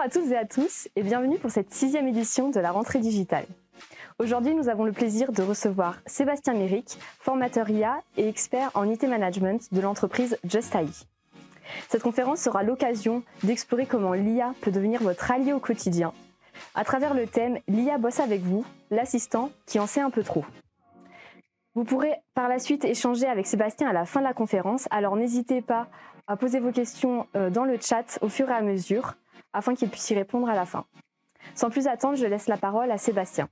à toutes et à tous et bienvenue pour cette 6e édition de la rentrée digitale. Aujourd'hui, nous avons le plaisir de recevoir Sébastien Méric, formateur IA et expert en IT Management de l'entreprise Just AI. Cette conférence sera l'occasion d'explorer comment l'IA peut devenir votre allié au quotidien, à travers le thème « L'IA bosse avec vous, l'assistant qui en sait un peu trop ». Vous pourrez par la suite échanger avec Sébastien à la fin de la conférence, alors n'hésitez pas à poser vos questions dans le chat au fur et à mesure, afin qu'il puisse y répondre à la fin. Sans plus attendre, je laisse la parole à Sébastien.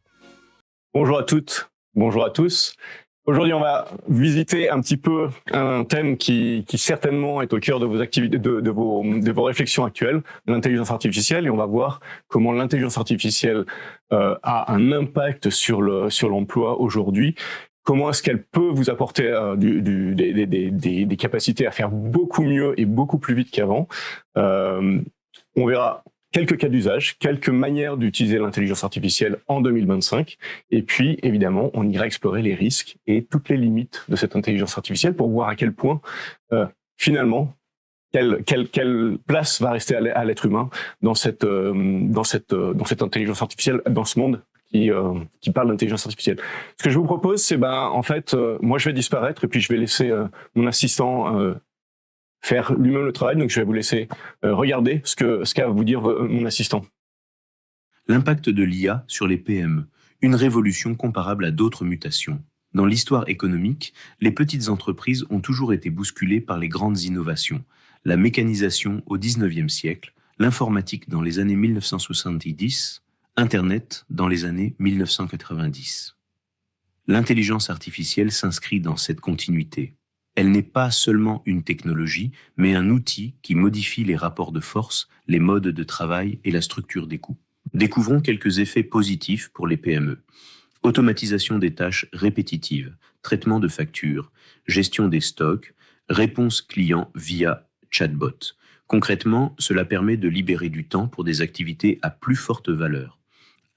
Bonjour à toutes, bonjour à tous. Aujourd'hui, on va visiter un petit peu un thème qui certainement est au cœur de vos activités, de vos réflexions actuelles, l'intelligence artificielle, et on va voir comment l'intelligence artificielle a un impact sur l'emploi aujourd'hui. Comment est-ce qu'elle peut vous apporter des capacités à faire beaucoup mieux et beaucoup plus vite qu'avant. On verra quelques cas d'usage, quelques manières d'utiliser l'intelligence artificielle en 2025. Et puis, évidemment, on ira explorer les risques et toutes les limites de cette intelligence artificielle pour voir à quel point, finalement, quelle place va rester à l'être humain dans cette intelligence artificielle, dans ce monde qui parle d'intelligence artificielle. Ce que je vous propose, c'est moi je vais disparaître et puis je vais laisser mon assistant faire lui-même le travail. Donc je vais vous laisser regarder ce qu'a à vous dire mon assistant. L'impact de l'IA sur les PME, une révolution comparable à d'autres mutations. Dans l'histoire économique, les petites entreprises ont toujours été bousculées par les grandes innovations. La mécanisation au XIXe siècle, l'informatique dans les années 1970, Internet dans les années 1990. L'intelligence artificielle s'inscrit dans cette continuité. Elle n'est pas seulement une technologie, mais un outil qui modifie les rapports de force, les modes de travail et la structure des coûts. Découvrons quelques effets positifs pour les PME. Automatisation des tâches répétitives, traitement de factures, gestion des stocks, réponse client via chatbot. Concrètement, cela permet de libérer du temps pour des activités à plus forte valeur.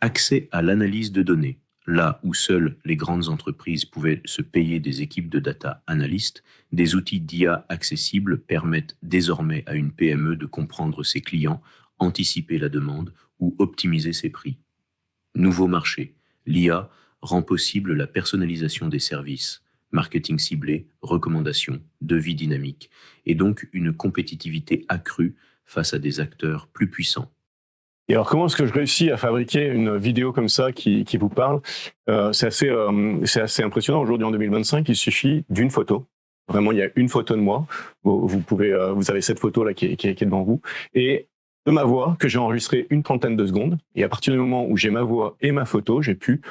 Accès à l'analyse de données. Là où seules les grandes entreprises pouvaient se payer des équipes de data analystes, des outils d'IA accessibles permettent désormais à une PME de comprendre ses clients, anticiper la demande ou optimiser ses prix. Nouveau marché. L'IA rend possible la personnalisation des services, marketing ciblé, recommandations, devis dynamiques, et donc une compétitivité accrue face à des acteurs plus puissants. Et alors, comment est-ce que je réussis à fabriquer une vidéo comme ça qui vous parle? C'est assez impressionnant. Aujourd'hui, en 2025, il suffit d'une photo. Vraiment, il y a une photo de moi. Vous avez cette photo-là qui est devant vous. Et de ma voix, que j'ai enregistrée une trentaine de secondes. Et à partir du moment où j'ai ma voix et ma photo, j'ai pu,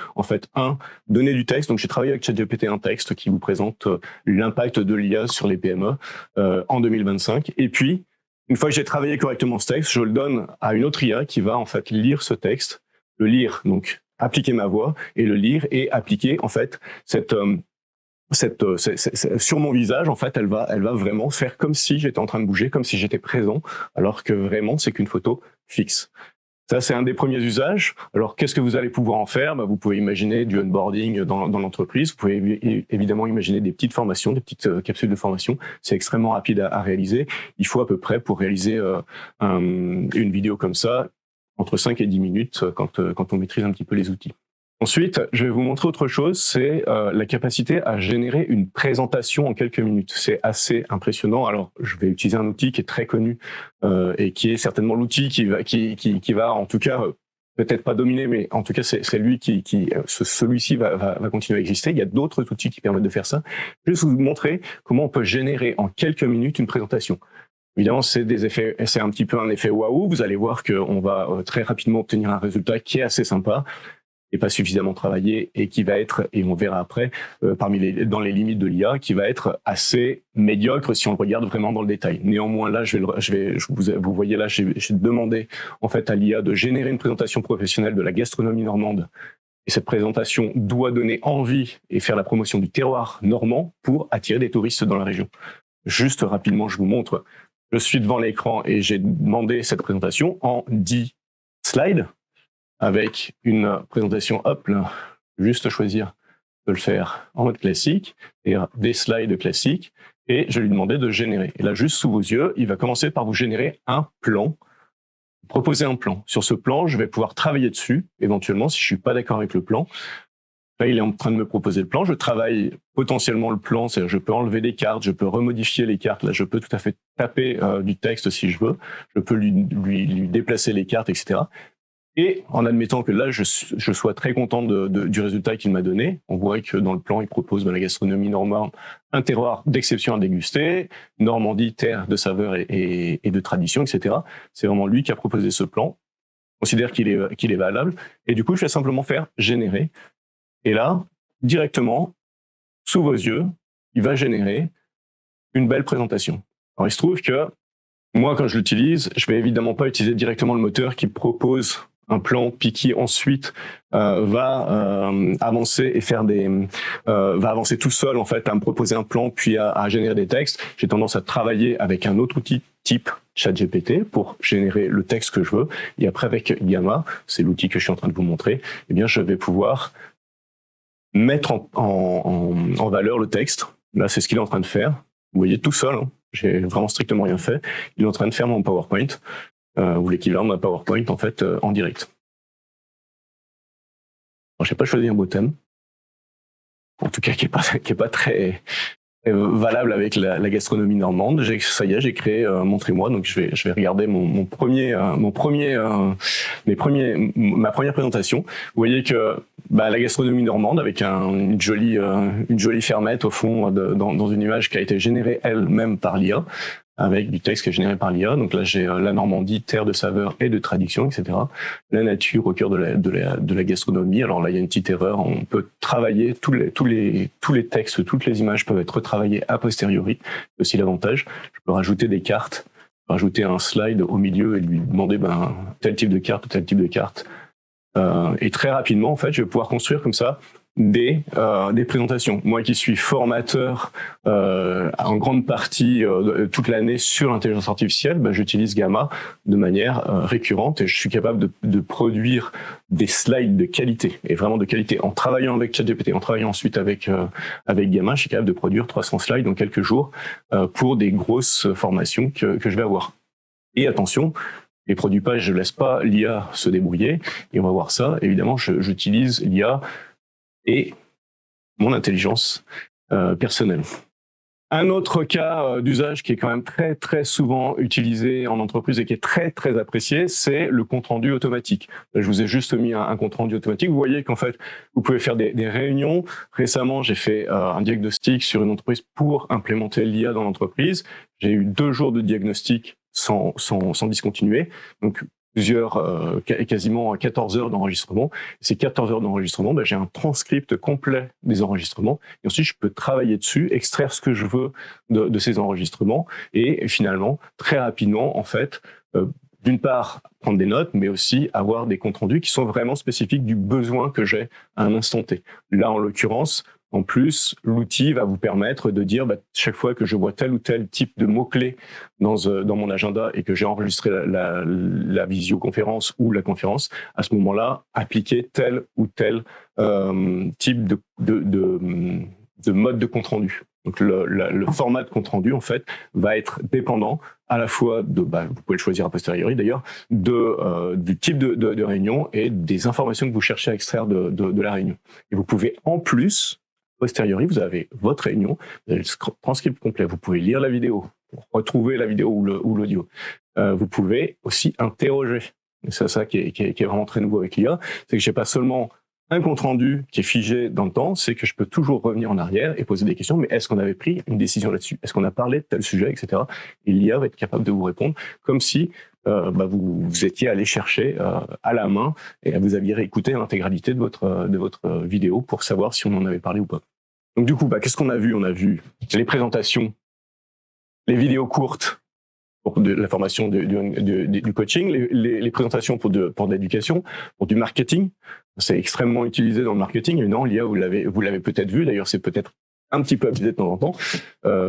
donner du texte. Donc, j'ai travaillé avec ChatGPT un texte qui vous présente l'impact de l'IA sur les PME en 2025. Et puis, une fois que j'ai travaillé correctement ce texte, je le donne à une autre IA qui va lire ce texte, le lire, donc appliquer ma voix et le lire et appliquer sur mon visage. Elle va vraiment faire comme si j'étais en train de bouger, comme si j'étais présent, alors que vraiment c'est qu'une photo fixe. Ça, c'est un des premiers usages. Alors, qu'est-ce que vous allez pouvoir en faire? Vous pouvez imaginer du onboarding dans l'entreprise. Vous pouvez évidemment imaginer des petites formations, des petites capsules de formation. C'est extrêmement rapide à réaliser. Il faut à peu près, pour réaliser une vidéo comme ça, entre 5 et 10 minutes quand on maîtrise un petit peu les outils. Ensuite, je vais vous montrer autre chose, c'est la capacité à générer une présentation en quelques minutes. C'est assez impressionnant. Alors, je vais utiliser un outil qui est très connu et qui est certainement l'outil qui va, en tout cas, peut-être pas dominer, mais en tout cas, c'est lui celui-ci va continuer à exister. Il y a d'autres outils qui permettent de faire ça. Je vais vous montrer comment on peut générer en quelques minutes une présentation. Évidemment, c'est un petit peu un effet waouh. Vous allez voir qu'on va très rapidement obtenir un résultat qui est assez sympa et pas suffisamment travaillé et qui va être, et on verra après, dans les limites de l'IA, qui va être assez médiocre si on le regarde vraiment dans le détail. Néanmoins, là, vous voyez là, j'ai demandé à l'IA de générer une présentation professionnelle de la gastronomie normande. Et cette présentation doit donner envie et faire la promotion du terroir normand pour attirer des touristes dans la région. Juste rapidement, je vous montre. Je suis devant l'écran et j'ai demandé cette présentation en 10 slides. Avec une présentation, juste choisir de le faire en mode classique, et des slides classiques, et je lui demandais de générer. Et là, juste sous vos yeux, il va commencer par vous générer un plan proposer un plan. Sur ce plan, je vais pouvoir travailler dessus, éventuellement, si je suis pas d'accord avec le plan. Là, il est en train de me proposer le plan. Je travaille potentiellement le plan, c'est-à-dire je peux enlever des cartes, je peux remodifier les cartes. Là, je peux tout à fait taper du texte si je veux. Je peux lui déplacer les cartes, etc. Et en admettant que là, je sois très content du résultat qu'il m'a donné, on voit que dans le plan, il propose la gastronomie normande, un terroir d'exception à déguster, Normandie, terre de saveur et de tradition, etc. C'est vraiment lui qui a proposé ce plan. Je considère qu'il est valable. Et du coup, je vais simplement faire générer. Et là, directement, sous vos yeux, il va générer une belle présentation. Alors, il se trouve que moi, quand je l'utilise, je vais évidemment pas utiliser directement le moteur qui propose un plan, puis qui ensuite va avancer et faire va avancer tout seul en fait à me proposer un plan puis à générer des textes. J'ai tendance à travailler avec un autre outil type ChatGPT pour générer le texte que je veux. Et après avec Gamma, c'est l'outil que je suis en train de vous montrer, eh bien je vais pouvoir mettre en valeur le texte. Là, c'est ce qu'il est en train de faire. Vous voyez, tout seul, hein. J'ai vraiment strictement rien fait. Il est en train de faire mon PowerPoint, ou l'équivalent de ma PowerPoint, en fait, en direct. Alors, j'ai pas choisi un beau thème. En tout cas, qui est pas très valable avec la gastronomie normande. Ça y est, j'ai créé montrez-moi. Donc je vais regarder ma première présentation. Vous voyez que la gastronomie normande avec une jolie fermette au fond dans une image qui a été générée elle-même par l'IA, avec du texte qui est généré par l'IA. Donc là, j'ai la Normandie, terre de saveur et de tradition, etc. La nature au cœur de la gastronomie. Alors là, il y a une petite erreur. On peut travailler tous les textes, toutes les images peuvent être retravaillées a posteriori. C'est aussi l'avantage. Je peux rajouter des cartes, rajouter un slide au milieu et lui demander tel type de carte ou tel type de carte. Et très rapidement, en fait, je vais pouvoir construire comme ça des présentations. Moi qui suis formateur en grande partie toute l'année sur l'intelligence artificielle, j'utilise Gamma de manière récurrente et je suis capable de produire des slides de qualité, et vraiment de qualité. En travaillant avec ChatGPT, en travaillant ensuite avec Gamma, je suis capable de produire 300 slides en quelques jours pour des grosses formations que je vais avoir. Et attention, je les produis pas, je laisse pas l'IA se débrouiller, et on va voir ça. Évidemment, j'utilise l'IA et mon intelligence personnelle. Un autre cas d'usage qui est quand même très très souvent utilisé en entreprise et qui est très très apprécié, c'est le compte-rendu automatique. Là, je vous ai juste mis un compte-rendu automatique. Vous voyez qu'en fait, vous pouvez faire des réunions. Récemment, j'ai fait un diagnostic sur une entreprise pour implémenter l'IA dans l'entreprise. J'ai eu 2 jours de diagnostic sans discontinuer. Donc, quasiment 14 heures d'enregistrement. Ces 14 heures d'enregistrement, j'ai un transcript complet des enregistrements. Et ensuite, je peux travailler dessus, extraire ce que je veux de ces enregistrements. Et finalement, très rapidement, en fait, d'une part, prendre des notes, mais aussi avoir des comptes rendus qui sont vraiment spécifiques du besoin que j'ai à un instant T. Là, en l'occurrence, en plus, l'outil va vous permettre de dire, chaque fois que je vois tel ou tel type de mots-clés dans mon agenda et que j'ai enregistré la visioconférence ou la conférence, à ce moment-là, appliquer tel ou tel type de mode de compte-rendu. Donc, le format de compte-rendu, en fait, va être dépendant à la fois vous pouvez le choisir a posteriori d'ailleurs, du type de réunion et des informations que vous cherchez à extraire de la réunion. Et vous pouvez en plus, posteriori, vous avez votre réunion, vous avez le transcript complet, vous pouvez lire la vidéo, retrouver la vidéo ou l'audio. Vous pouvez aussi interroger. Et c'est ça qui est vraiment très nouveau avec l'IA, c'est que j'ai pas seulement un compte rendu qui est figé dans le temps, c'est que je peux toujours revenir en arrière et poser des questions. Mais est-ce qu'on avait pris une décision là-dessus? Est-ce qu'on a parlé de tel sujet, etc. Et l'IA va être capable de vous répondre comme si vous étiez allé chercher à la main et vous aviez réécouté l'intégralité de votre vidéo pour savoir si on en avait parlé ou pas. Donc du coup, qu'est-ce qu'on a vu? On a vu les présentations, les vidéos courtes pour de la formation du coaching, les présentations pour de l'éducation, pour du marketing. C'est extrêmement utilisé dans le marketing. Évidemment, l'IA, vous l'avez peut-être vu. D'ailleurs, c'est peut-être un petit peu abusé de temps en temps,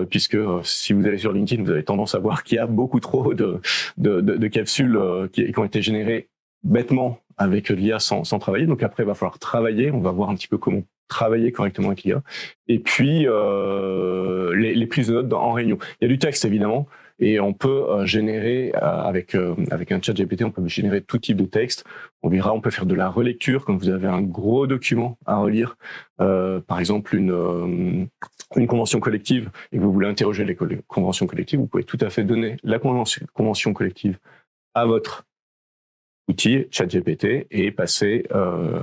puisque si vous allez sur LinkedIn, vous avez tendance à voir qu'il y a beaucoup trop de capsules qui ont été générées bêtement avec l'IA sans travailler. Donc après, il va falloir travailler. On va voir un petit peu comment travailler correctement avec l'IA. Et puis, les prises de notes en réunion. Il y a du texte, évidemment. et on peut générer avec un chat GPT, on peut générer tout type de texte. On verra, on peut faire de la relecture quand vous avez un gros document à relire, par exemple une convention collective et que vous voulez interroger les conventions collectives, vous pouvez tout à fait donner la convention collective à votre outil ChatGPT et passer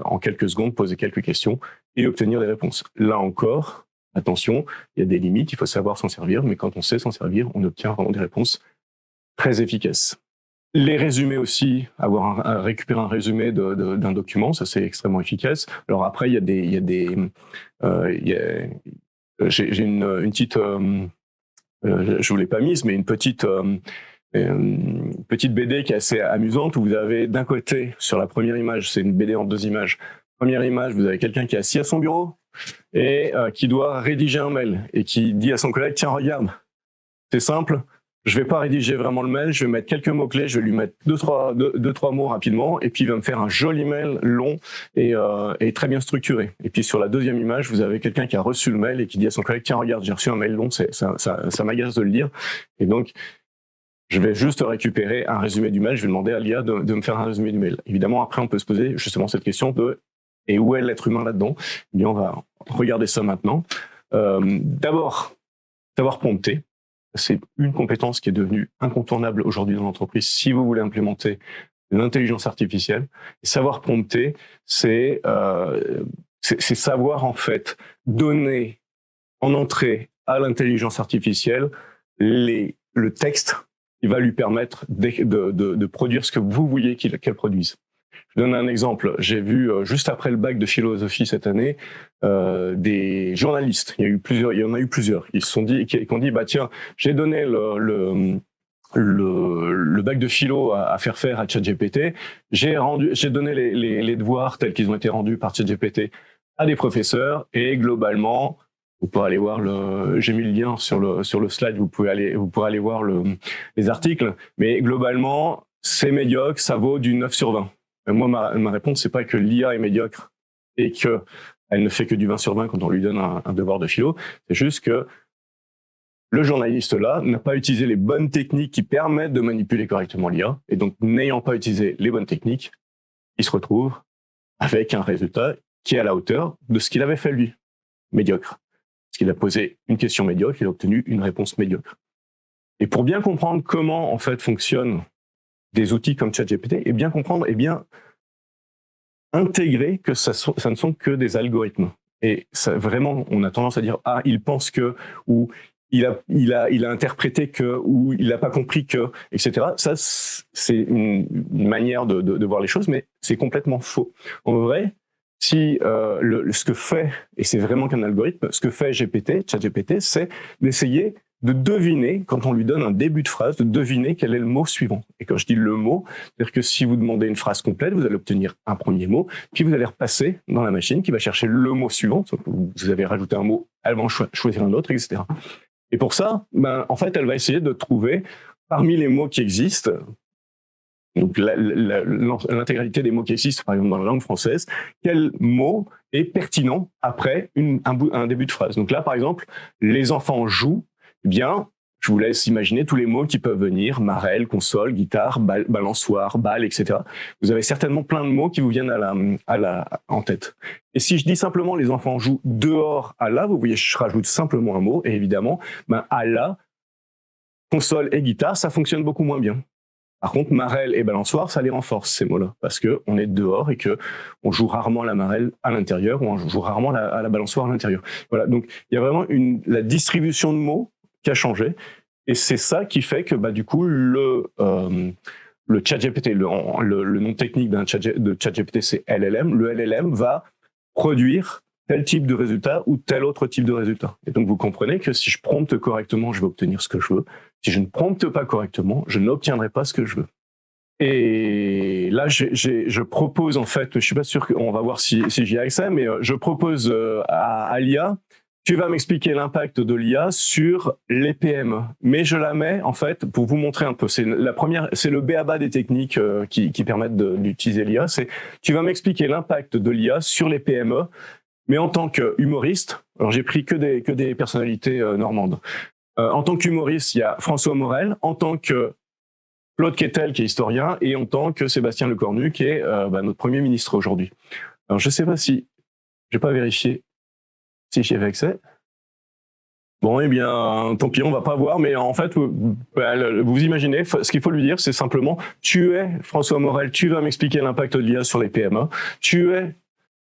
en quelques secondes, poser quelques questions et obtenir des réponses. Là encore, attention, il y a des limites, il faut savoir s'en servir, mais quand on sait s'en servir, on obtient vraiment des réponses très efficaces. Les résumés aussi, récupérer un résumé d'un document, ça c'est extrêmement efficace. Alors après, j'ai une petite, je vous l'ai pas mise, mais une petite BD qui est assez amusante où vous avez d'un côté, sur la première image, c'est une BD en 2 images. Première image, vous avez quelqu'un qui est assis à son bureau et qui doit rédiger un mail et qui dit à son collègue, tiens, regarde, c'est simple, je vais pas rédiger vraiment le mail, je vais mettre quelques mots-clés, je vais lui mettre deux, trois mots rapidement et puis il va me faire un joli mail long et très bien structuré. Et puis sur la deuxième image, vous avez quelqu'un qui a reçu le mail et qui dit à son collègue, tiens, regarde, j'ai reçu un mail long, ça m'agace de le lire. Et donc, je vais juste récupérer un résumé du mail, je vais demander à l'IA de me faire un résumé du mail. Évidemment, après, on peut se poser justement cette question de et où est l'être humain là-dedans? Eh bien, on va regarder ça maintenant. D'abord, savoir prompter. C'est une compétence qui est devenue incontournable aujourd'hui dans l'entreprise si vous voulez implémenter l'intelligence artificielle. Et savoir prompter, c'est savoir en fait donner en entrée à l'intelligence artificielle le texte qui va lui permettre de produire ce que vous vouliez qu'elle produise. Je donne un exemple. J'ai vu juste après le bac de philosophie cette année des journalistes. Il y en a eu plusieurs. Ils se sont dit, qui ont dit, bah tiens, j'ai donné le bac de philo à faire à ChatGPT. J'ai donné les devoirs tels qu'ils ont été rendus par ChatGPT à des professeurs et globalement, vous pourrez aller voir j'ai mis le lien sur le slide. Vous pourrez aller voir les articles. Mais globalement, c'est médiocre. Ça vaut du 9 sur 20. Moi, ma réponse, c'est pas que l'IA est médiocre et que elle ne fait que du 20 sur 20 quand on lui donne un devoir de philo. C'est juste que le journaliste là n'a pas utilisé les bonnes techniques qui permettent de manipuler correctement l'IA. Et donc, n'ayant pas utilisé les bonnes techniques, il se retrouve avec un résultat qui est à la hauteur de ce qu'il avait fait lui. Médiocre. Parce qu'il a posé une question médiocre, il a obtenu une réponse médiocre. Et pour bien comprendre comment, en fait, fonctionnent des outils comme ChatGPT, et bien comprendre, et bien intégrer que ça ne sont que des algorithmes. Et ça, vraiment, on a tendance à dire, ah, il pense que, ou il a interprété que, ou il n'a pas compris que, etc. Ça, c'est une manière de voir les choses, mais c'est complètement faux. En vrai, si ce que fait, et c'est vraiment qu'un algorithme, ce que fait ChatGPT, c'est d'essayer de deviner, quand on lui donne un début de phrase, de deviner quel est le mot suivant. Et quand je dis le mot, c'est-à-dire que si vous demandez une phrase complète, vous allez obtenir un premier mot, puis vous allez repasser dans la machine qui va chercher le mot suivant. Vous avez rajouté un mot, elle va en choisir un autre, etc. Et pour ça, en fait, elle va essayer de trouver, parmi les mots qui existent, donc l'intégralité des mots qui existent, par exemple dans la langue française, quel mot est pertinent après un début de phrase. Donc là, par exemple, les enfants jouent. Eh bien, je vous laisse imaginer tous les mots qui peuvent venir, marelle, console, guitare, balançoire, balle, etc. Vous avez certainement plein de mots qui vous viennent en tête. Et si je dis simplement les enfants jouent dehors à la, vous voyez, je rajoute simplement un mot, et évidemment, à la, console et guitare, ça fonctionne beaucoup moins bien. Par contre, marelle et balançoire, ça les renforce, ces mots-là, parce qu'on est dehors et qu'on joue rarement la marelle à l'intérieur, ou on joue rarement à la balançoire à l'intérieur. Voilà, donc il y a vraiment la distribution de mots qui a changé, et c'est ça qui fait que du coup le ChatGPT, le nom technique de ChatGPT, c'est LLM. Le LLM va produire tel type de résultat ou tel autre type de résultat. Et donc vous comprenez que si je prompte correctement, je vais obtenir ce que je veux. Si je ne prompte pas correctement, je n'obtiendrai pas ce que je veux. Et là, je propose en fait, je suis pas sûr qu'on va voir si j'y ai accès, mais je propose à l'IA. Tu vas m'expliquer l'impact de l'IA sur les PME. Mais je la mets, en fait, pour vous montrer un peu. C'est le b.a.-ba des techniques qui permettent d'utiliser l'IA. Tu vas m'expliquer l'impact de l'IA sur les PME, mais en tant qu'humoriste. Alors, j'ai pris que des personnalités normandes. En tant qu'humoriste, il y a François Morel, en tant que Claude Quetel, qui est historien, et en tant que Sébastien Lecornu, qui est notre Premier ministre aujourd'hui. Alors, je ne sais pas si... Je n'ai pas vérifié si j'y avais accès. Bon, eh bien, tant pis, on ne va pas voir, mais en fait, vous imaginez, ce qu'il faut lui dire, c'est simplement, tu es François Morel, tu vas m'expliquer l'impact de l'IA sur les PME, tu es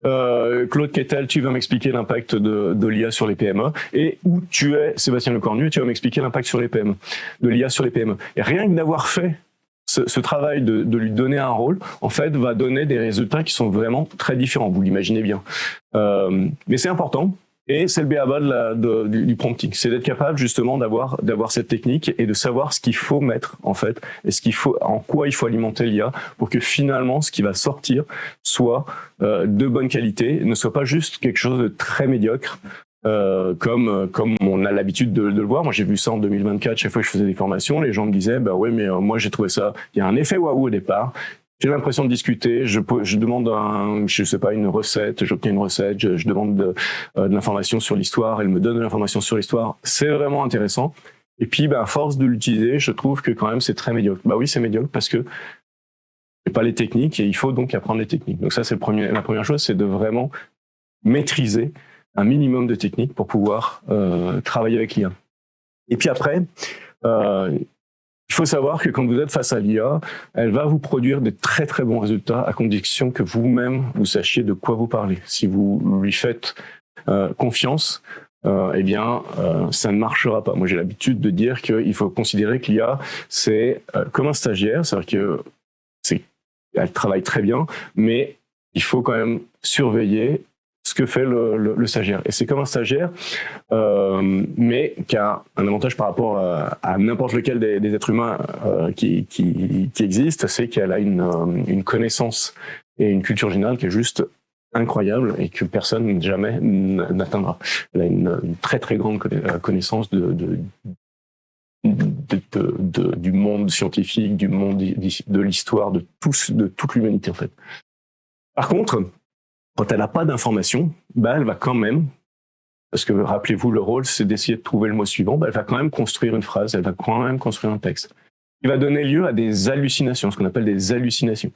Claude Quetel, tu vas m'expliquer l'impact de l'IA sur les PME, et où tu es Sébastien Lecornu, tu vas m'expliquer l'impact sur les PME, de l'IA sur les PME. Et rien que d'avoir fait ce travail de lui donner un rôle, en fait, va donner des résultats qui sont vraiment très différents, vous l'imaginez bien. Mais c'est important, et c'est le b.a.-ba du prompting, c'est d'être capable justement d'avoir cette technique et de savoir ce qu'il faut mettre, en fait, et en quoi il faut alimenter l'IA pour que finalement, ce qui va sortir soit de bonne qualité, ne soit pas juste quelque chose de très médiocre, comme on a l'habitude de le voir. Moi, j'ai vu ça en 2024, chaque fois que je faisais des formations, les gens me disaient, bah ouais, mais moi, j'ai trouvé ça, il y a un effet waouh au départ, j'ai l'impression de discuter, je demande une recette, j'obtiens une recette, je demande de l'information sur l'histoire, elle me donne de l'information sur l'histoire, c'est vraiment intéressant. Et puis, à force de l'utiliser, je trouve que quand même, c'est très médiocre. Bah oui, c'est médiocre parce que c'est pas les techniques et il faut donc apprendre les techniques. Donc ça, c'est la première chose, c'est de vraiment maîtriser un minimum de techniques pour pouvoir travailler avec l'IA. Et puis après, il faut savoir que quand vous êtes face à l'IA, elle va vous produire des très très bons résultats à condition que vous-même vous sachiez de quoi vous parlez. Si vous lui faites confiance, ça ne marchera pas. Moi, j'ai l'habitude de dire qu'il faut considérer que l'IA, c'est comme un stagiaire, c'est-à-dire qu'elle travaille très bien, mais il faut quand même surveiller ce que fait le stagiaire. Et c'est comme un stagiaire, mais qui a un avantage par rapport à n'importe lequel des êtres humains qui existent, c'est qu'elle a une connaissance et une culture générale qui est juste incroyable et que personne jamais n'atteindra. Elle a une très très grande connaissance du monde scientifique, du monde de l'histoire, de toute l'humanité en fait. Par contre, quand elle n'a pas d'informations, elle va quand même, parce que rappelez-vous, le rôle, c'est d'essayer de trouver le mot suivant, elle va quand même construire une phrase, elle va quand même construire un texte. Qui va donner lieu à des hallucinations, ce qu'on appelle des hallucinations.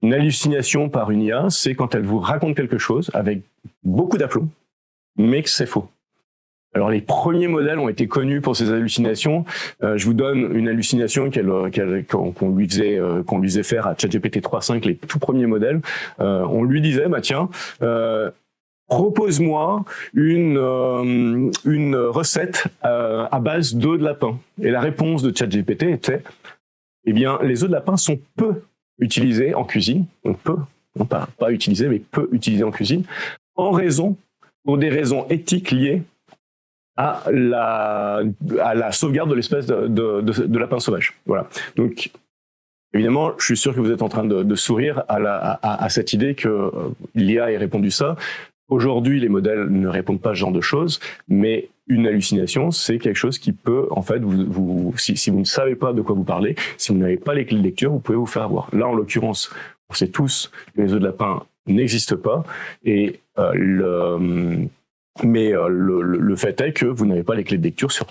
Une hallucination par une IA, c'est quand elle vous raconte quelque chose avec beaucoup d'aplomb, mais que c'est faux. Alors les premiers modèles ont été connus pour ces hallucinations. Je vous donne une hallucination qu'on lui faisait faire à ChatGPT 3.5, les tout premiers modèles. On lui disait, propose-moi une recette à base d'œufs de lapin. Et la réponse de ChatGPT était, les œufs de lapin sont peu utilisés en cuisine, donc peu, non pas utilisés, mais peu utilisés en cuisine, pour des raisons éthiques liées à la sauvegarde de l'espèce de lapin sauvage. Voilà. Donc, évidemment, je suis sûr que vous êtes en train de sourire à cette idée que l'IA ait répondu ça. Aujourd'hui, les modèles ne répondent pas à ce genre de choses, mais une hallucination, c'est quelque chose qui peut, en fait, si vous ne savez pas de quoi vous parlez, si vous n'avez pas les clés de lecture, vous pouvez vous faire avoir. Là, en l'occurrence, on sait tous que les œufs de lapin n'existent pas, et le fait est que vous n'avez pas les clés de lecture sur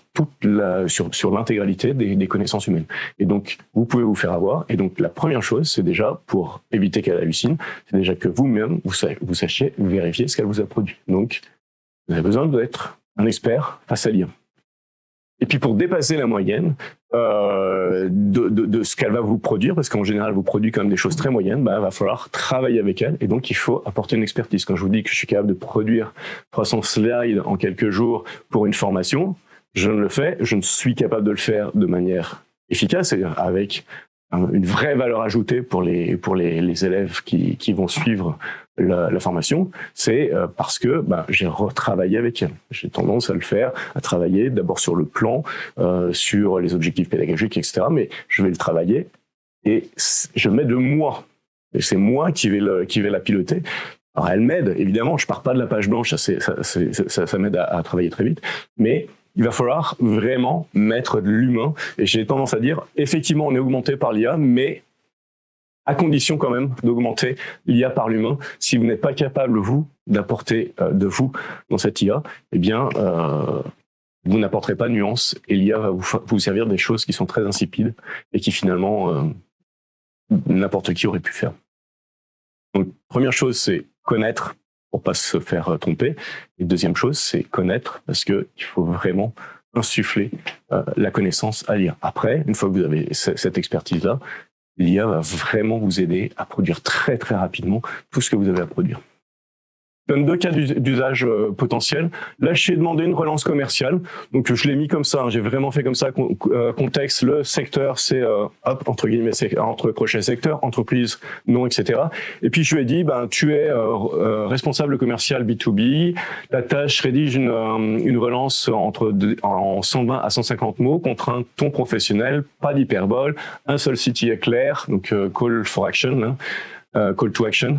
sur l'intégralité des connaissances humaines. Et donc, vous pouvez vous faire avoir. Et donc, la première chose, c'est déjà, pour éviter qu'elle hallucine, c'est déjà que vous-même, vous sachiez vérifier ce qu'elle vous a produit. Donc, vous avez besoin d'être un expert face à l'IA. Et puis, pour dépasser la moyenne de ce qu'elle va vous produire, parce qu'en général, elle vous produit quand même des choses très moyennes, il va falloir travailler avec elle. Et donc, il faut apporter une expertise. Quand je vous dis que je suis capable de produire 300 slides en quelques jours pour une formation, je ne suis capable de le faire de manière efficace, c'est-à-dire avec une vraie valeur ajoutée pour les élèves qui vont suivre la formation, c'est parce que j'ai retravaillé avec elle. J'ai tendance à le faire, à travailler d'abord sur le plan, sur les objectifs pédagogiques, etc. Mais je vais le travailler et je mets de moi. Et c'est moi qui vais la piloter. Alors elle m'aide, évidemment, je pars pas de la page blanche, ça m'aide à travailler très vite, mais il va falloir vraiment mettre de l'humain. Et j'ai tendance à dire, effectivement, on est augmenté par l'IA, mais à condition quand même d'augmenter l'IA par l'humain. Si vous n'êtes pas capable, vous, d'apporter de vous dans cette IA, vous vous n'apporterez pas de nuances et l'IA va vous servir des choses qui sont très insipides et qui finalement n'importe qui aurait pu faire. Donc, première chose, c'est connaître pour pas se faire tromper. Et deuxième chose, c'est connaître parce que il faut vraiment insuffler la connaissance à l'IA. Après, une fois que vous avez cette expertise-là, l'IA va vraiment vous aider à produire très très rapidement tout ce que vous avez à produire. Je donne deux cas d'usage potentiels. Là, je t'ai demandé une relance commerciale. Donc, je l'ai mis comme ça. J'ai vraiment fait comme ça. Contexte, le secteur, c'est entre guillemets, entre crochets secteur, entreprise, nom, etc. Et puis, je lui ai dit, tu es responsable commercial B2B. Ta tâche rédige une relance en 120 à 150 mots contre un ton professionnel, pas d'hyperbole, un seul CTA clair, donc call for action, call to action.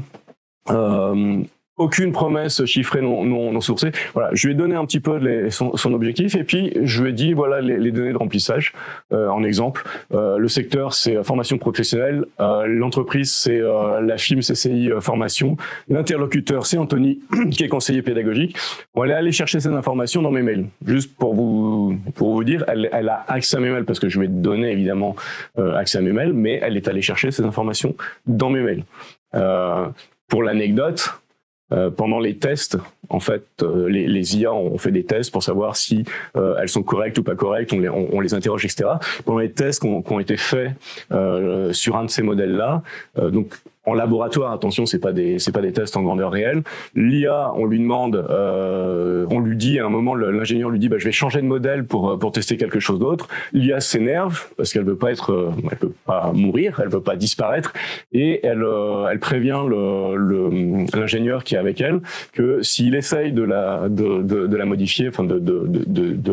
Aucune promesse chiffrée non sourcée. Voilà, je lui ai donné un petit peu son objectif et puis je lui ai dit voilà les données de remplissage. En exemple, le secteur c'est formation professionnelle, l'entreprise c'est la FIM CCI formation, l'interlocuteur c'est Anthony qui est conseiller pédagogique. On va aller chercher ces informations dans mes mails. Juste pour vous dire, elle a accès à mes mails parce que je lui ai donné évidemment accès à mes mails, mais elle est allée chercher ces informations dans mes mails. Pour l'anecdote. Pendant les tests, en fait, les IA ont fait des tests pour savoir si elles sont correctes ou pas correctes. On les interroge, etc. Pendant les tests qui ont été faits sur un de ces modèles-là, donc en laboratoire, attention, c'est pas des tests en grandeur réelle. L'IA, on lui demande, on lui dit à un moment, l'ingénieur lui dit, je vais changer de modèle pour tester quelque chose d'autre. L'IA s'énerve parce qu'elle veut pas elle peut pas mourir, elle veut pas disparaître, et elle prévient l'ingénieur qui est avec elle que s'il essaye de la modifier, enfin de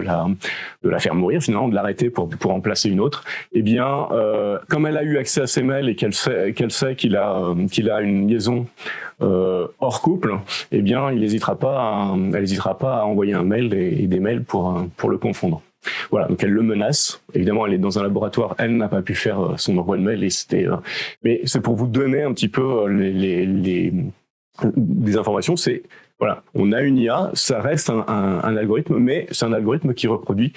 la faire mourir, finalement, de l'arrêter pour remplacer une autre, eh bien, comme elle a eu accès à ses mails et qu'elle sait qu'il a une liaison hors couple, eh bien, elle n'hésitera pas à envoyer un mail et des mails pour le confondre. Voilà, donc elle le menace. Évidemment, elle est dans un laboratoire, elle n'a pas pu faire son envoi de mail et mais c'est pour vous donner un petit peu des informations. C'est voilà, on a une IA, ça reste un algorithme, mais c'est un algorithme qui reproduit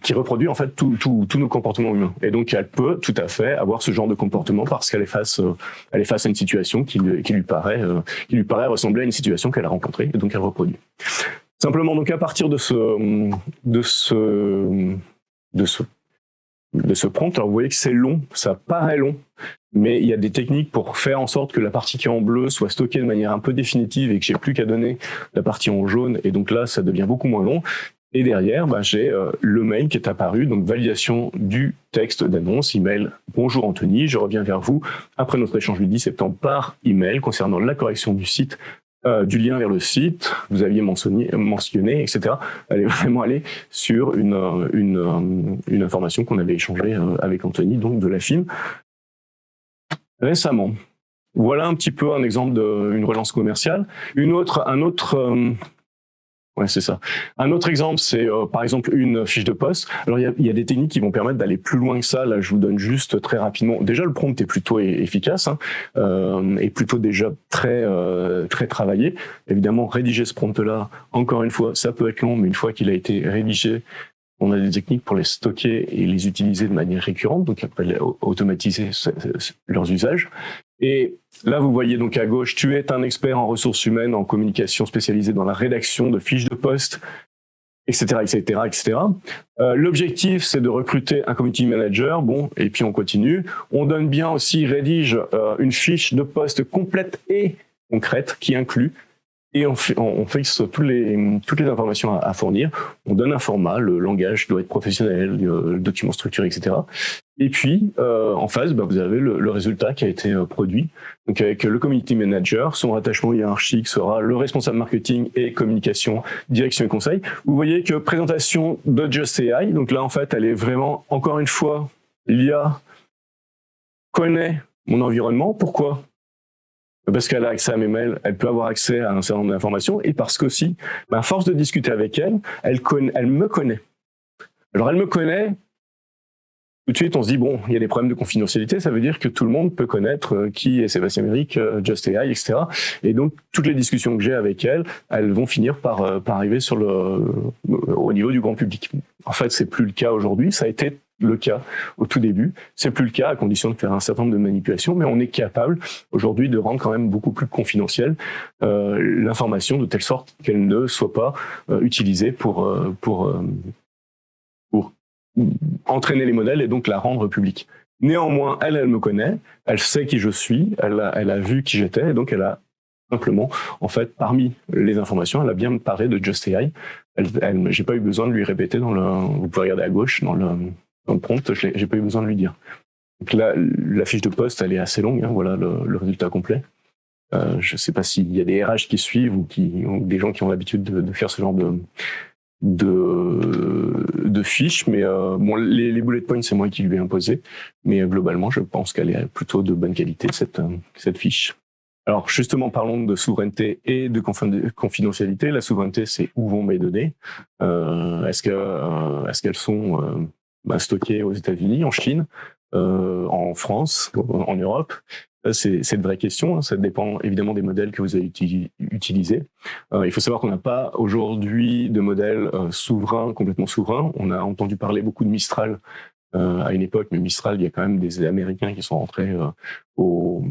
qui reproduit en fait tous nos comportements humains, et donc elle peut tout à fait avoir ce genre de comportement parce qu'elle est face à une situation qui lui paraît ressembler à une situation qu'elle a rencontrée, et donc elle reproduit. Simplement, donc à partir de ce prompt, alors vous voyez que c'est long, ça paraît long, mais il y a des techniques pour faire en sorte que la partie qui est en bleu soit stockée de manière un peu définitive et que j'ai plus qu'à donner la partie en jaune, et donc là ça devient beaucoup moins long. Et derrière, j'ai le mail qui est apparu, donc validation du texte d'annonce, email. Bonjour Anthony, je reviens vers vous après notre échange du 10 septembre par email concernant la correction du site, du lien vers le site, vous aviez mentionné, etc. Elle est vraiment allée sur une information qu'on avait échangée avec Anthony, donc de la FIM, récemment. Voilà un petit peu un exemple d'une relance commerciale. Un autre exemple, c'est par exemple une fiche de poste. Alors il y a des techniques qui vont permettre d'aller plus loin que ça. Là, je vous donne juste très rapidement. Déjà, le prompt est plutôt efficace, et plutôt déjà très travaillé. Évidemment, rédiger ce prompt-là, encore une fois, ça peut être long, mais une fois qu'il a été rédigé, on a des techniques pour les stocker et les utiliser de manière récurrente, donc après automatiser leurs usages. Et là, vous voyez donc à gauche, tu es un expert en ressources humaines, en communication spécialisé dans la rédaction de fiches de poste, etc., etc., etc. L'objectif, c'est de recruter un community manager. Bon, et puis on continue. On donne bien aussi, rédige une fiche de poste complète et concrète qui inclut. Et on fixe toutes les informations à fournir. On donne un format, le langage doit être professionnel, le document structuré, etc. Et puis, en face, vous avez le résultat qui a été produit. Donc, avec le community manager, son rattachement hiérarchique sera le responsable marketing et communication, direction et conseil. Vous voyez que présentation de Just AI. Donc là, en fait, elle est vraiment, encore une fois, l'IA connaît mon environnement. Pourquoi ? Parce qu'elle a accès à mes mails, elle peut avoir accès à un certain nombre d'informations, et parce qu'aussi, à force de discuter avec elle, elle me connaît. Alors elle me connaît tout de suite, on se dit, bon, il y a des problèmes de confidentialité, ça veut dire que tout le monde peut connaître qui est Sébastien Méric, Just AI, etc. Et donc, toutes les discussions que j'ai avec elle, elles vont finir par arriver au niveau du grand public. En fait, c'est plus le cas aujourd'hui, ça a été le cas au tout début. C'est plus le cas à condition de faire un certain nombre de manipulations, mais on est capable aujourd'hui de rendre quand même beaucoup plus confidentielle l'information de telle sorte qu'elle ne soit pas utilisée pour entraîner les modèles et donc la rendre publique. Néanmoins, elle me connaît, elle sait qui je suis, elle a vu qui j'étais, et donc elle a simplement, en fait, parmi les informations, elle a bien parlé de Just AI. J'ai pas eu besoin de lui répéter vous pouvez regarder à gauche dans le prompt, j'ai pas eu besoin de lui dire. Donc là, la fiche de poste, elle est assez longue, hein, voilà le résultat complet. Je sais pas s'il y a des RH qui suivent ou des gens qui ont l'habitude de faire ce genre de fiches, mais bon, les bullet points, c'est moi qui lui ai imposé, mais globalement, je pense qu'elle est plutôt de bonne qualité, cette fiche. Alors, justement, parlons de souveraineté et de confidentialité. La souveraineté, c'est où vont mes données. Est-ce qu'elles sont stockées aux États-Unis, en Chine, en France, en Europe? C'est de vraies questions, hein. Ça dépend évidemment des modèles que vous avez utilisés. Il faut savoir qu'on n'a pas aujourd'hui de modèle complètement souverain. On a entendu parler beaucoup de Mistral à une époque, mais Mistral, il y a quand même des Américains qui sont rentrés au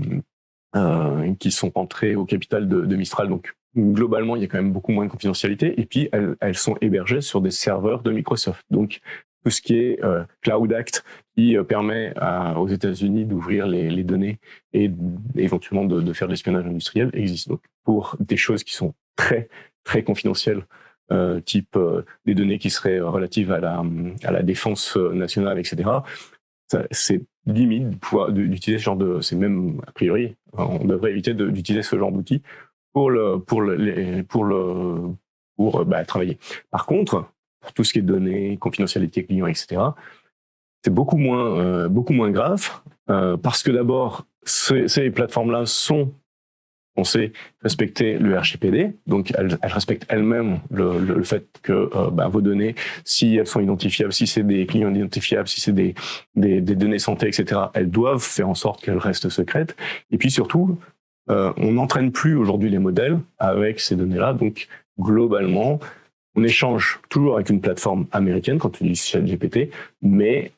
capital de Mistral. Donc globalement, il y a quand même beaucoup moins de confidentialité. Et puis elles sont hébergées sur des serveurs de Microsoft. Donc tout ce qui est Cloud Act qui permet aux États-Unis d'ouvrir les données et éventuellement de faire de l'espionnage industriel existe. Donc pour des choses qui sont très très confidentielles, type des données qui seraient relatives à la défense nationale, etc. C'est limite d'utiliser ce genre c'est même a priori, on devrait éviter d'utiliser ce genre d'outils pour travailler. Par contre, pour tout ce qui est données, confidentialité client, etc., c'est beaucoup moins grave parce que d'abord, ces plateformes-là sont censées respecter le RGPD, donc elles respectent elles-mêmes le fait que vos données, si elles sont identifiables, si c'est des clients identifiables, si c'est des données santé, etc., elles doivent faire en sorte qu'elles restent secrètes. Et puis surtout, on n'entraîne plus aujourd'hui les modèles avec ces données-là, donc globalement, on échange toujours avec une plateforme américaine quand on utilise ChatGPT, mais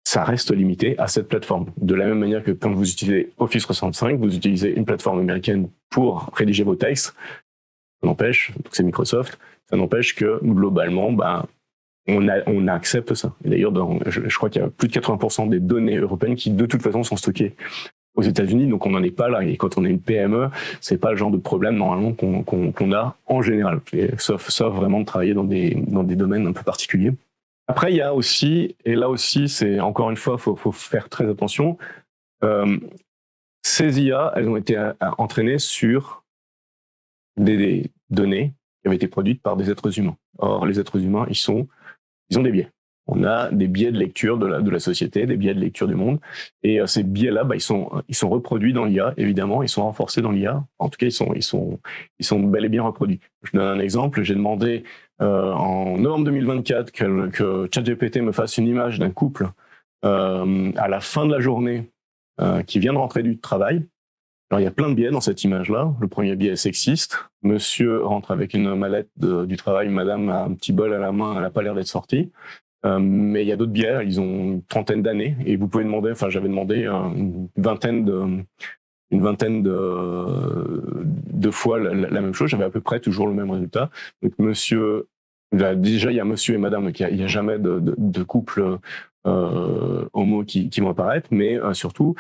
ça reste limité à cette plateforme. De la même manière que quand vous utilisez Office 365, vous utilisez une plateforme américaine pour rédiger vos textes, ça n'empêche, donc c'est Microsoft, ça n'empêche que globalement, on accepte ça. Et d'ailleurs, je crois qu'il y a plus de 80% des données européennes qui de toute façon sont stockées aux États-Unis, donc on n'en est pas là. Et quand on est une PME, c'est pas le genre de problème normalement qu'on a en général, sauf vraiment de travailler dans des domaines un peu particuliers. Après, il y a aussi, et là aussi, c'est encore une fois, faut faire très attention. Ces IA, elles ont été entraînées sur des données qui avaient été produites par des êtres humains. Or, les êtres humains, ils ont des biais. On a des biais de lecture de la société, des biais de lecture du monde, et ces biais-là, ils sont reproduits dans l'IA, évidemment, ils sont renforcés dans l'IA. En tout cas, ils sont bel et bien reproduits. Je donne un exemple. J'ai demandé en novembre 2024 que ChatGPT me fasse une image d'un couple à la fin de la journée qui vient de rentrer du travail. Alors, il y a plein de biais dans cette image-là. Le premier biais est sexiste. Monsieur rentre avec une mallette du travail, madame a un petit bol à la main, elle n'a pas l'air d'être sortie. Mais il y a d'autres biais, ils ont une trentaine d'années et vous pouvez demander, j'avais demandé une vingtaine de fois la même chose, j'avais à peu près toujours le même résultat. Donc déjà il y a monsieur et madame, donc il y a jamais de couple homo qui vont apparaître, mais surtout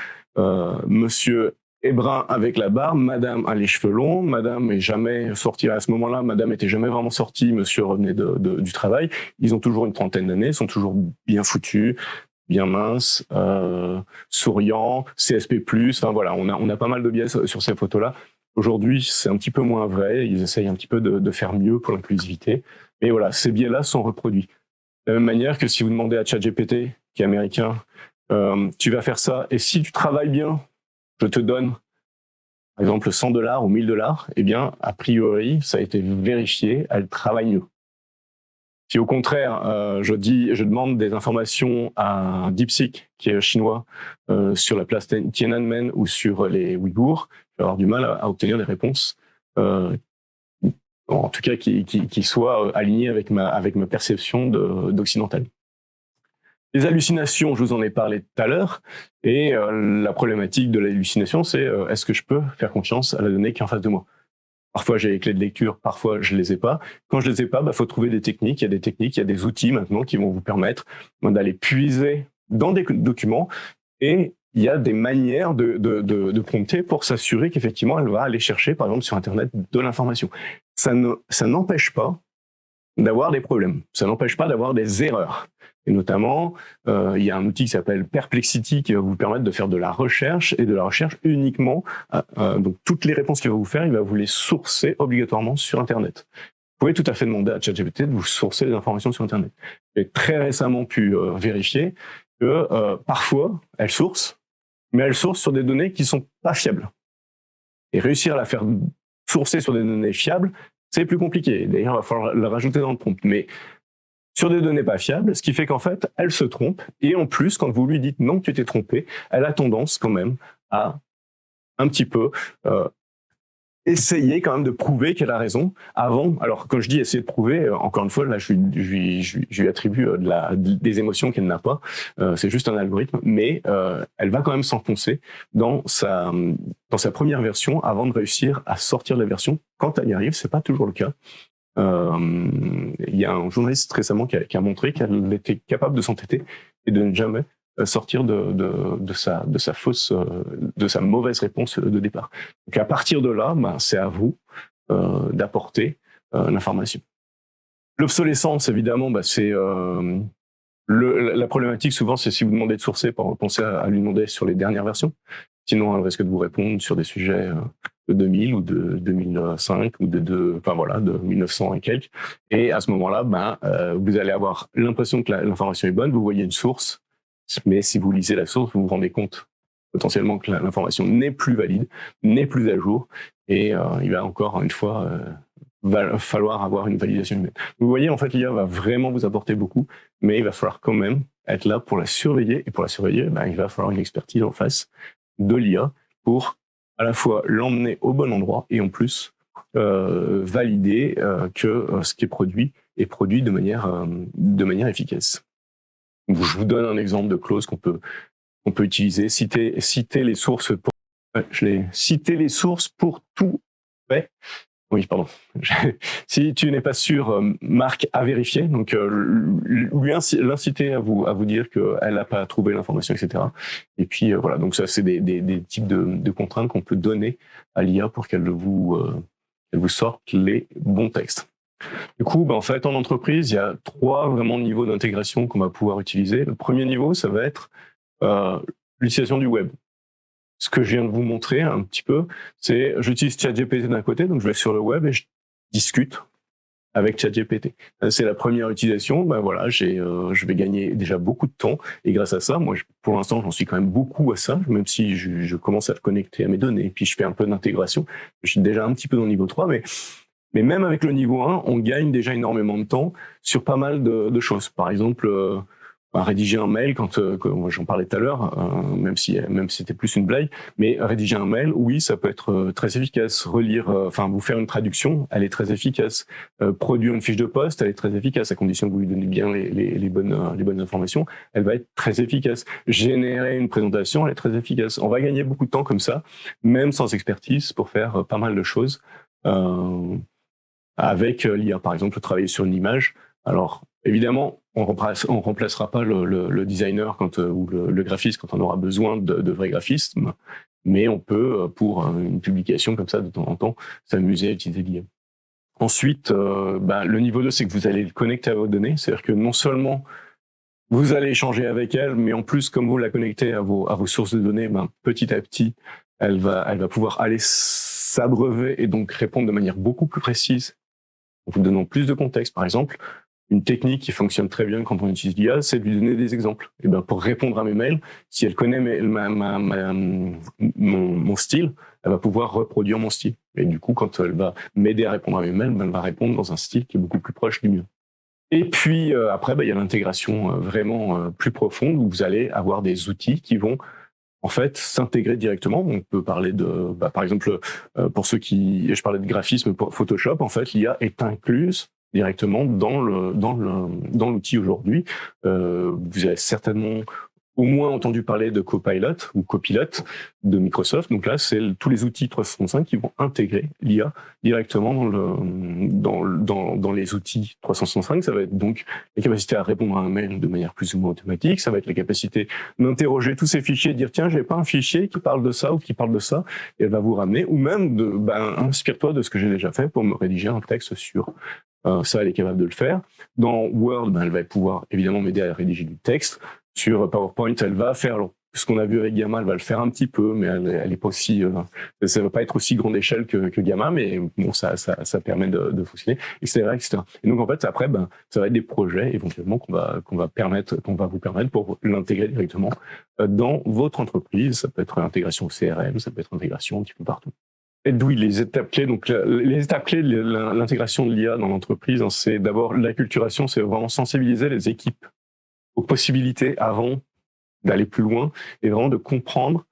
monsieur est brun avec la barbe, madame a les cheveux longs, madame est jamais sortie à ce moment-là, madame était jamais vraiment sortie, monsieur revenait du travail. Ils ont toujours une trentaine d'années, sont toujours bien foutus, bien minces, souriants, CSP+, enfin voilà, on a pas mal de biais sur ces photos-là. Aujourd'hui, c'est un petit peu moins vrai, ils essayent un petit peu de faire mieux pour l'inclusivité, mais voilà, ces biais-là sont reproduits. De la même manière que si vous demandez à ChatGPT, qui est américain, tu vas faire ça, et si tu travailles bien, je te donne, par exemple, $100 ou $1000, eh bien, a priori, ça a été vérifié, elle travaille mieux. Si au contraire, je demande des informations à DeepSeek, qui est chinois, sur la place Tiananmen ou sur les Ouïghours, je vais avoir du mal à obtenir des réponses, en tout cas qui soient alignées avec ma perception d'occidental. Les hallucinations, je vous en ai parlé tout à l'heure, et la problématique de l'hallucination, c'est est-ce que je peux faire confiance à la donnée qui est en face de moi? Parfois, j'ai les clés de lecture, parfois, je les ai pas. Quand je les ai pas, faut trouver des techniques. Il y a des techniques, il y a des outils maintenant qui vont vous permettre d'aller puiser dans des documents, et il y a des manières de prompter pour s'assurer qu'effectivement, elle va aller chercher, par exemple, sur Internet, de l'information. Ça n'empêche pas d'avoir des problèmes. Ça n'empêche pas d'avoir des erreurs. Et notamment, il y a un outil qui s'appelle Perplexity qui va vous permettre de faire de la recherche, et de la recherche uniquement. Donc, toutes les réponses qu'il va vous faire, il va vous les sourcer obligatoirement sur Internet. Vous pouvez tout à fait demander à ChatGPT de vous sourcer les informations sur Internet. J'ai très récemment pu vérifier que parfois, elle source, mais elle source sur des données qui sont pas fiables. Et réussir à la faire sourcer sur des données fiables, c'est plus compliqué. D'ailleurs, il va falloir la rajouter dans le prompt. Mais sur des données pas fiables, ce qui fait qu'en fait, elle se trompe. Et en plus, quand vous lui dites non, tu t'es trompé, elle a tendance quand même à un petit peu essayer quand même de prouver qu'elle a raison avant. Alors, quand je dis essayer de prouver, encore une fois, là, je lui attribue des émotions qu'elle n'a pas. C'est juste un algorithme, mais elle va quand même s'enfoncer dans sa première version avant de réussir à sortir de la version. Quand elle y arrive, c'est pas toujours le cas. Il y a un journaliste récemment qui a montré qu'elle était capable de s'entêter et de ne jamais sortir de sa mauvaise réponse de départ. Donc à partir de là, c'est à vous d'apporter l'information. L'obsolescence, évidemment, c'est la problématique souvent, c'est si vous demandez de sourcer, pensez à lui demander sur les dernières versions. Sinon, elle risque de vous répondre sur des sujets de 2000 ou de 2005 ou de 1900 et quelques. Et à ce moment-là, vous allez avoir l'impression que l'information est bonne, vous voyez une source, mais si vous lisez la source, vous vous rendez compte potentiellement que l'information n'est plus valide, n'est plus à jour, et il va encore une fois va falloir avoir une validation humaine. Vous voyez, en fait, l'IA va vraiment vous apporter beaucoup, mais il va falloir quand même être là pour la surveiller, et pour la surveiller, il va falloir une expertise en face de l'IA pour à la fois l'emmener au bon endroit et en plus valider que ce qui est produit de manière efficace. Je vous donne un exemple de clause qu'on peut utiliser. Citer les sources pour citer les sources pour tout fait. Oui, pardon. Si tu n'es pas sûr, marque à vérifier. Donc, l'inciter à vous dire qu'elle n'a pas trouvé l'information, etc. Et puis, voilà. Donc, ça, c'est des types de contraintes qu'on peut donner à l'IA pour qu'elle vous sorte les bons textes. Du coup, en fait, en entreprise, il y a 3 vraiment niveaux d'intégration qu'on va pouvoir utiliser. Le premier niveau, ça va être l'utilisation du web. Ce que je viens de vous montrer un petit peu, c'est j'utilise ChatGPT d'un côté, donc je vais sur le web et je discute avec ChatGPT. C'est la première utilisation. Je vais gagner déjà beaucoup de temps, et grâce à ça, moi, pour l'instant, j'en suis quand même beaucoup à ça, même si je commence à le connecter à mes données, et puis je fais un peu d'intégration. Je suis déjà un petit peu dans le niveau 3, mais même avec le niveau 1, on gagne déjà énormément de temps sur pas mal de choses. Par exemple, rédiger un mail, quand j'en parlais tout à l'heure, même si c'était plus une blague, mais rédiger un mail, oui, ça peut être très efficace. Relire, vous faire une traduction, elle est très efficace. Produire une fiche de poste, elle est très efficace, à condition que vous lui donnez bien les bonnes informations, elle va être très efficace. Générer une présentation, elle est très efficace. On va gagner beaucoup de temps comme ça, même sans expertise, pour faire pas mal de choses. Avec l'IA, par exemple, travailler sur une image. Alors, évidemment, on remplacera pas le designer ou le graphiste quand on aura besoin de vrais graphistes, mais on peut, pour une publication comme ça, de temps en temps, s'amuser à utiliser l'IA. Ensuite, le niveau 2, c'est que vous allez le connecter à vos données. C'est-à-dire que non seulement vous allez échanger avec elle, mais en plus, comme vous la connectez à vos sources de données, petit à petit, elle va pouvoir aller s'abreuver et donc répondre de manière beaucoup plus précise, en vous donnant plus de contexte. Par exemple, une technique qui fonctionne très bien quand on utilise l'IA, c'est de lui donner des exemples. Et pour répondre à mes mails, si elle connaît mon style, elle va pouvoir reproduire mon style. Et du coup, quand elle va m'aider à répondre à mes mails, elle va répondre dans un style qui est beaucoup plus proche du mien. Et puis après, il y a l'intégration vraiment plus profonde où vous allez avoir des outils qui vont en fait s'intégrer directement. On peut parler de, par exemple, pour ceux qui, je parlais de graphisme pour Photoshop, en fait, l'IA est incluse directement dans l'outil aujourd'hui. Vous avez certainement au moins entendu parler de Copilot ou Copilot de Microsoft. Donc là, c'est tous les outils 365 qui vont intégrer l'IA directement dans les outils 365. Ça va être donc la capacité à répondre à un mail de manière plus ou moins automatique. Ça va être la capacité d'interroger tous ces fichiers et de dire tiens, j'ai pas un fichier qui parle de ça ou qui parle de ça, et elle va vous ramener. Ou même inspire-toi de ce que j'ai déjà fait pour me rédiger un texte sur ça, elle est capable de le faire. Dans Word, elle va pouvoir évidemment m'aider à rédiger du texte. Sur PowerPoint, elle va faire ce qu'on a vu avec Gamma, elle va le faire un petit peu, mais elle est pas aussi, ça va pas être aussi grande échelle que Gamma, mais bon, ça permet de fonctionner, etc., etc. Et donc en fait, après, ça va être des projets éventuellement qu'on va vous permettre pour l'intégrer directement dans votre entreprise. Ça peut être intégration au CRM, ça peut être intégration un petit peu partout. Et d'où les étapes clés. Donc, les étapes clés de l'intégration de l'IA dans l'entreprise, c'est d'abord l'acculturation, c'est vraiment sensibiliser les équipes aux possibilités avant d'aller plus loin et vraiment de comprendre,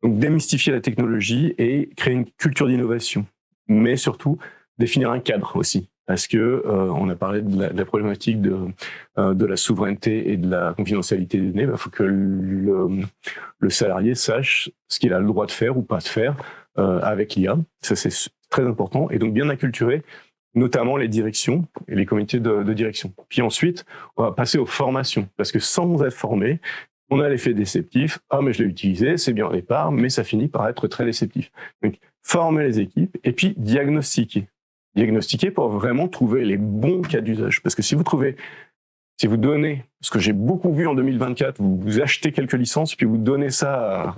donc démystifier la technologie et créer une culture d'innovation. Mais surtout, définir un cadre aussi. Parce que on a parlé de la problématique de la souveraineté et de la confidentialité des données. Il faut que le salarié sache ce qu'il a le droit de faire ou pas de faire avec l'IA. Ça, c'est très important. Et donc, bien acculturer notamment les directions et les comités de direction. Puis ensuite, on va passer aux formations. Parce que sans être formé, on a l'effet déceptif. Ah, mais je l'ai utilisé, c'est bien au départ, mais ça finit par être très déceptif. Donc, former les équipes et puis diagnostiquer. Diagnostiquer pour vraiment trouver les bons cas d'usage. Parce que si vous donnez, ce que j'ai beaucoup vu en 2024, vous achetez quelques licences, puis vous donnez ça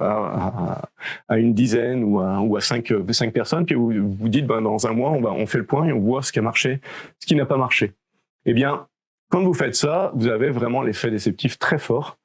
à une dizaine ou à cinq personnes, puis vous dites, dans un mois, on fait le point et on voit ce qui a marché, ce qui n'a pas marché. Eh bien, quand vous faites ça, vous avez vraiment l'effet déceptif très fort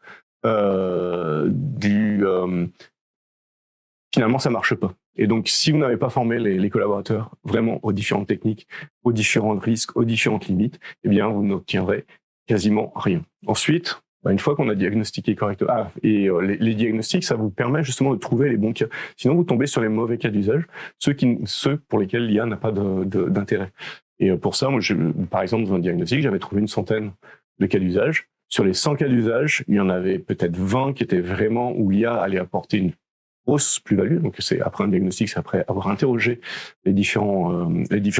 finalement, ça marche pas. Et donc, si vous n'avez pas formé les collaborateurs vraiment aux différentes techniques, aux différents risques, aux différentes limites, eh bien, vous n'obtiendrez quasiment rien. Ensuite, une fois qu'on a diagnostiqué correctement, les diagnostics, ça vous permet justement de trouver les bons cas. Sinon, vous tombez sur les mauvais cas d'usage, ceux pour lesquels l'IA n'a pas d'intérêt. Et pour ça, moi, par exemple, dans un diagnostic, j'avais trouvé une centaine de cas d'usage. Sur les 100 cas d'usage, il y en avait peut-être 20 qui étaient vraiment où l'IA allait apporter une grosse plus-value. Donc, c'est après un diagnostic, c'est après avoir interrogé les différents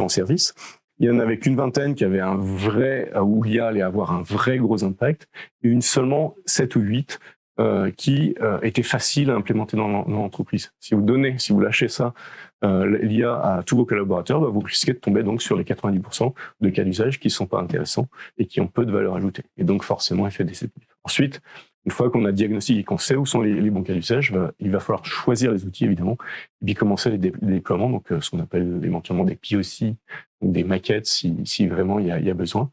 services. Il y en avait qu'une vingtaine qui avaient où l'IA allait avoir un vrai gros impact, et une seulement 7 ou 8 qui étaient faciles à implémenter dans l'entreprise. Si vous lâchez ça, l'IA à tous vos collaborateurs, vous risquez de tomber donc sur les 90% de cas d'usage qui ne sont pas intéressants et qui ont peu de valeur ajoutée. Et donc forcément effet déceptif. Ensuite, une fois qu'on a diagnostiqué et qu'on sait où sont les bons cas d'usage, il va falloir choisir les outils évidemment, et puis commencer les déploiements, donc ce qu'on appelle éventuellement des POC, donc des maquettes si vraiment il y a besoin,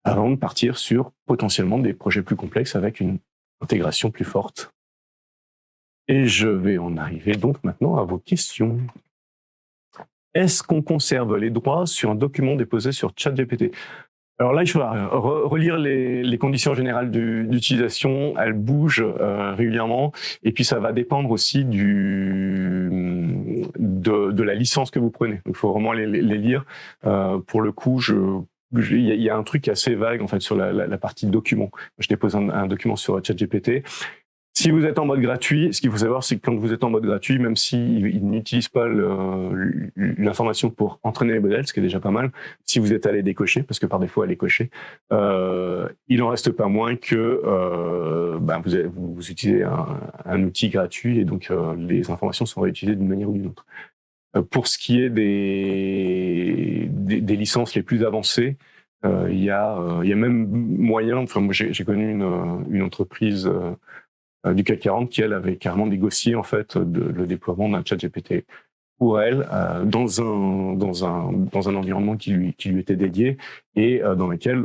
avant de partir sur potentiellement des projets plus complexes avec une intégration plus forte. Et je vais en arriver donc maintenant à vos questions. Est-ce qu'on conserve les droits sur un document déposé sur ChatGPT ? Alors là, il faudra relire les conditions générales d'utilisation. Elles bougent régulièrement. Et puis, ça va dépendre aussi de la licence que vous prenez. Donc, il faut vraiment les lire. Pour le coup, il y a un truc assez vague en fait sur la partie document. Je dépose un document sur ChatGPT. Si vous êtes en mode gratuit, ce qu'il faut savoir, c'est que quand vous êtes en mode gratuit, même s'il n'utilise pas l'information pour entraîner les modèles, ce qui est déjà pas mal, si vous êtes allé décocher, parce que par défaut elle est cochée, il en reste pas moins que vous utilisez un outil gratuit et donc les informations sont réutilisées d'une manière ou d'une autre. Pour ce qui est des licences les plus avancées, il y a même moyen. Enfin, moi j'ai connu une entreprise du CAC 40 qui elle avait carrément négocié en fait le déploiement d'un ChatGPT pour elle dans un environnement qui lui était dédié et dans lequel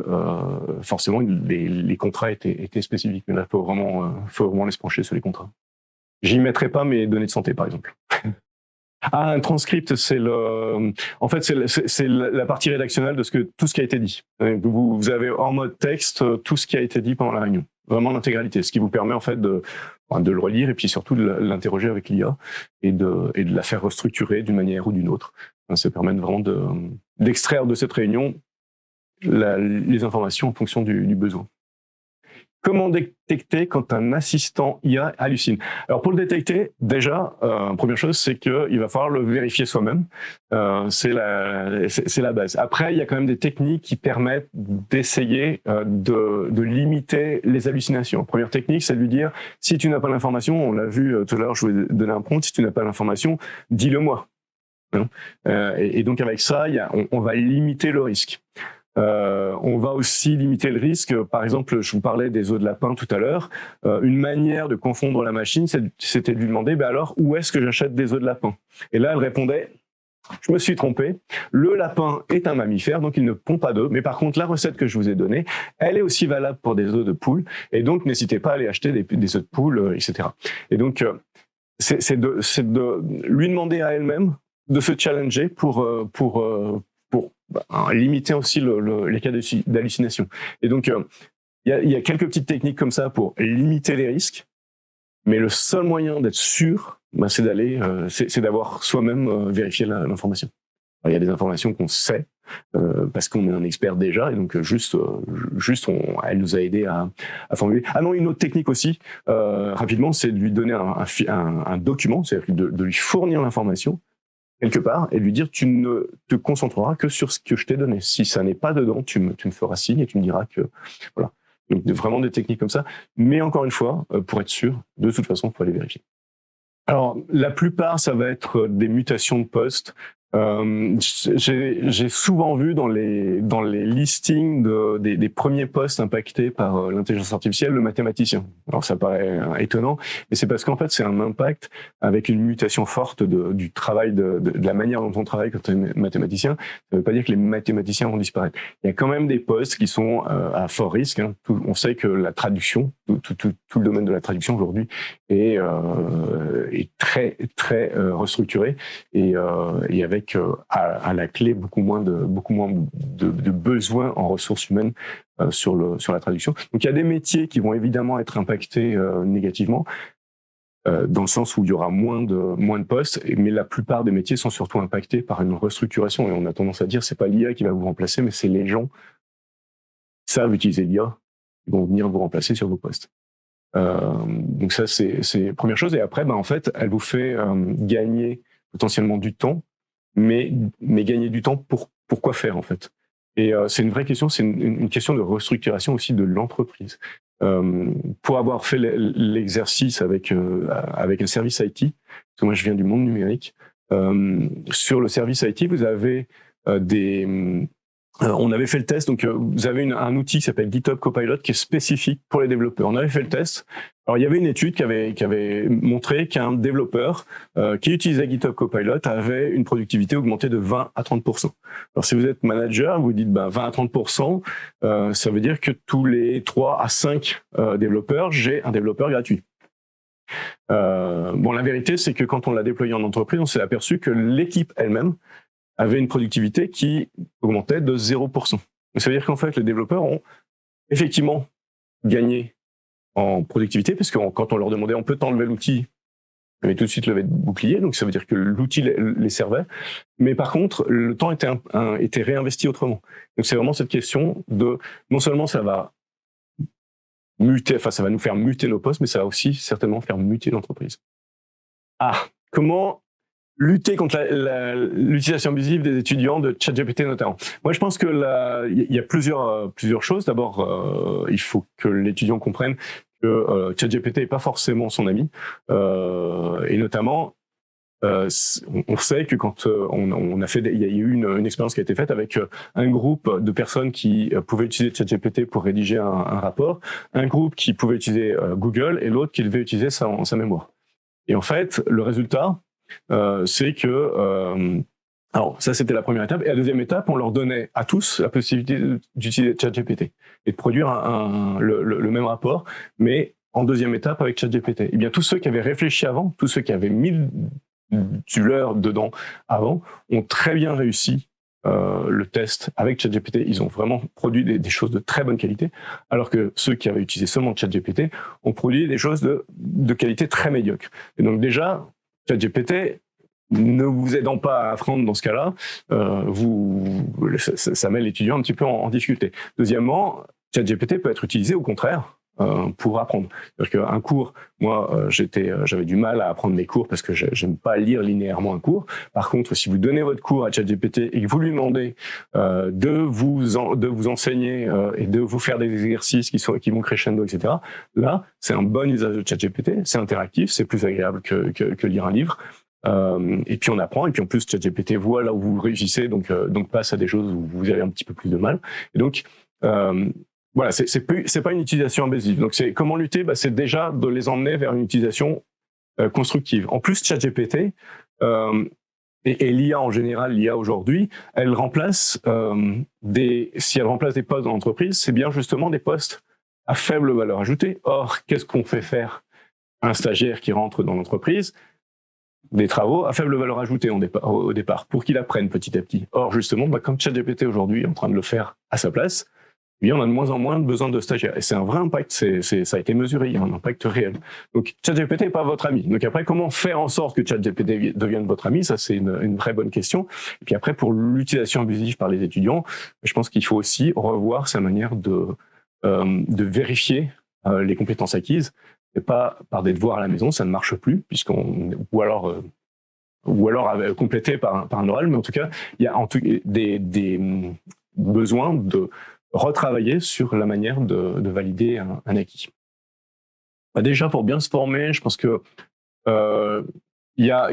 forcément les contrats étaient spécifiques. Mais là, faut vraiment les pencher sur les contrats. J'y mettrai pas mes données de santé par exemple. Un transcript, en fait, c'est la partie rédactionnelle de tout ce qui a été dit. Vous avez en mode texte tout ce qui a été dit pendant la réunion. Vraiment l'intégralité. Ce qui vous permet, en fait, de le relire et puis surtout de l'interroger avec l'IA et de la faire restructurer d'une manière ou d'une autre. Ça permet vraiment d'extraire de cette réunion les informations en fonction du besoin. Comment détecter quand un assistant IA hallucine? Alors pour le détecter, déjà, première chose, c'est qu'il va falloir le vérifier soi-même. C'est la base. Après, il y a quand même des techniques qui permettent d'essayer de limiter les hallucinations. Première technique, c'est de lui dire, si tu n'as pas l'information, on l'a vu tout à l'heure, je vous ai donné un prompt, si tu n'as pas l'information, dis-le-moi. Et donc avec ça, on va limiter le risque. On va aussi limiter le risque. Par exemple, je vous parlais des os de lapin tout à l'heure. Une manière de confondre la machine, c'était de lui demander, alors, où est-ce que j'achète des os de lapin? Et là, elle répondait, je me suis trompé. Le lapin est un mammifère, donc il ne pond pas d'œufs. Mais par contre, la recette que je vous ai donnée, elle est aussi valable pour des œufs de poule. Et donc, n'hésitez pas à aller acheter des œufs de poule, etc. Et donc, c'est de lui demander à elle-même de se challenger pour limiter aussi les cas d'hallucination. Et donc, il y a quelques petites techniques comme ça pour limiter les risques, mais le seul moyen d'être sûr, c'est d'avoir soi-même vérifié l'information. Alors, il y a des informations qu'on sait, parce qu'on est un expert déjà, et donc elle nous a aidé à formuler. Ah non, une autre technique aussi, rapidement, c'est de lui donner un document, c'est-à-dire de lui fournir l'information, quelque part, et lui dire, tu ne te concentreras que sur ce que je t'ai donné. Si ça n'est pas dedans, tu me feras signe et tu me diras que... Voilà. Donc, vraiment des techniques comme ça. Mais encore une fois, pour être sûr, de toute façon, il faut aller vérifier. Alors, la plupart, ça va être des mutations de poste. J'ai souvent vu dans les listings des premiers postes impactés par l'intelligence artificielle le mathématicien. Alors ça paraît étonnant, mais c'est parce qu'en fait c'est un impact avec une mutation forte du travail, de la manière dont on travaille quand on est mathématicien. Ça ne veut pas dire que les mathématiciens vont disparaître. Il y a quand même des postes qui sont à fort risque. On sait que la traduction, tout le domaine de la traduction aujourd'hui est très très restructuré et avec à la clé beaucoup moins de besoins en ressources humaines sur la traduction. Donc il y a des métiers qui vont évidemment être impactés négativement dans le sens où il y aura moins de postes, mais la plupart des métiers sont surtout impactés par une restructuration et on a tendance à dire c'est pas l'IA qui va vous remplacer, mais c'est les gens qui savent utiliser l'IA qui vont venir vous remplacer sur vos postes. Donc ça c'est la première chose et après en fait elle vous fait gagner potentiellement du temps, mais gagner du temps pour quoi faire en fait. Et c'est une vraie question, c'est une question de restructuration aussi de l'entreprise. Pour avoir fait l'exercice avec un service IT, parce que moi je viens du monde numérique, sur le service IT vous avez on avait fait le test, donc vous avez un outil qui s'appelle GitHub Copilot qui est spécifique pour les développeurs. On avait fait le test. Alors il y avait une étude qui avait montré qu'un développeur qui utilisait GitHub Copilot avait une productivité augmentée de 20 à 30%. Alors si vous êtes manager, vous dites 20 à 30%, ça veut dire que tous les 3 à 5 développeurs, j'ai un développeur gratuit. La vérité c'est que quand on l'a déployé en entreprise, on s'est aperçu que l'équipe elle-même avait une productivité qui augmentait de 0%. Donc, ça veut dire qu'en fait, les développeurs ont effectivement gagné en productivité, parce que quand on leur demandait, on peut t'enlever l'outil, ils avaient tout de suite levé le bouclier, donc ça veut dire que l'outil les servait. Mais par contre, le temps était réinvesti autrement. Donc c'est vraiment cette question de, non seulement ça va muter, ça va nous faire muter nos postes, mais ça va aussi certainement faire muter l'entreprise. Comment lutter contre l'utilisation abusive des étudiants de ChatGPT notamment. Moi, je pense que il y a plusieurs choses. D'abord, il faut que l'étudiant comprenne que ChatGPT n'est pas forcément son ami, et notamment, on sait que quand on a fait, il y a eu une expérience qui a été faite avec un groupe de personnes qui pouvaient utiliser ChatGPT pour rédiger un rapport, un groupe qui pouvait utiliser Google et l'autre qui devait utiliser sa mémoire. Et en fait, le résultat, c'est que alors ça c'était la première étape et la deuxième étape on leur donnait à tous la possibilité d'utiliser ChatGPT et de produire le même rapport mais en deuxième étape avec ChatGPT. Et bien tous ceux qui avaient réfléchi avant, tous ceux qui avaient mis du leur dedans avant, ont très bien réussi le test avec ChatGPT. Ils ont vraiment produit des choses de très bonne qualité, alors que ceux qui avaient utilisé seulement ChatGPT ont produit des choses de qualité très médiocre. Et donc déjà, ChatGPT, ne vous aidant pas à apprendre dans ce cas-là, ça met l'étudiant un petit peu en difficulté. Deuxièmement, ChatGPT peut être utilisé au contraire pour apprendre. C'est-à-dire qu'un cours, moi, j'avais du mal à apprendre mes cours parce que j'aime pas lire linéairement un cours. Par contre, si vous donnez votre cours à ChatGPT et que vous lui demandez de vous enseigner et de vous faire des exercices qui vont crescendo, etc., là, c'est un bon usage de ChatGPT. C'est interactif, c'est plus agréable que lire un livre. Et puis on apprend, et puis en plus ChatGPT voit là où vous réussissez, donc passe à des choses où vous avez un petit peu plus de mal. Et donc voilà, c'est pas une utilisation invasive. Donc c'est comment lutter, c'est déjà de les emmener vers une utilisation constructive. En plus, ChatGPT et l'IA en général, l'IA aujourd'hui, elle remplace si elle remplace des postes dans l'entreprise, c'est bien justement des postes à faible valeur ajoutée. Or, qu'est-ce qu'on fait faire à un stagiaire qui rentre dans l'entreprise? Des travaux à faible valeur ajoutée au départ, pour qu'il apprenne petit à petit. Or, justement, comme ChatGPT aujourd'hui est en train de le faire à sa place, eh bien, on a de moins en moins besoin de stagiaires. Et c'est un vrai impact, ça a été mesuré, il y a un impact réel. Donc, ChatGPT n'est pas votre ami. Donc après, comment faire en sorte que ChatGPT devienne votre ami? Ça, c'est une vraie bonne question. Et puis après, pour l'utilisation abusive par les étudiants, je pense qu'il faut aussi revoir sa manière de vérifier les compétences acquises. Et pas par des devoirs à la maison, ça ne marche plus, ou alors complété par un oral, mais en tout cas, il y a des besoins de retravailler sur la manière de valider un acquis. Déjà, pour bien se former, je pense que il y a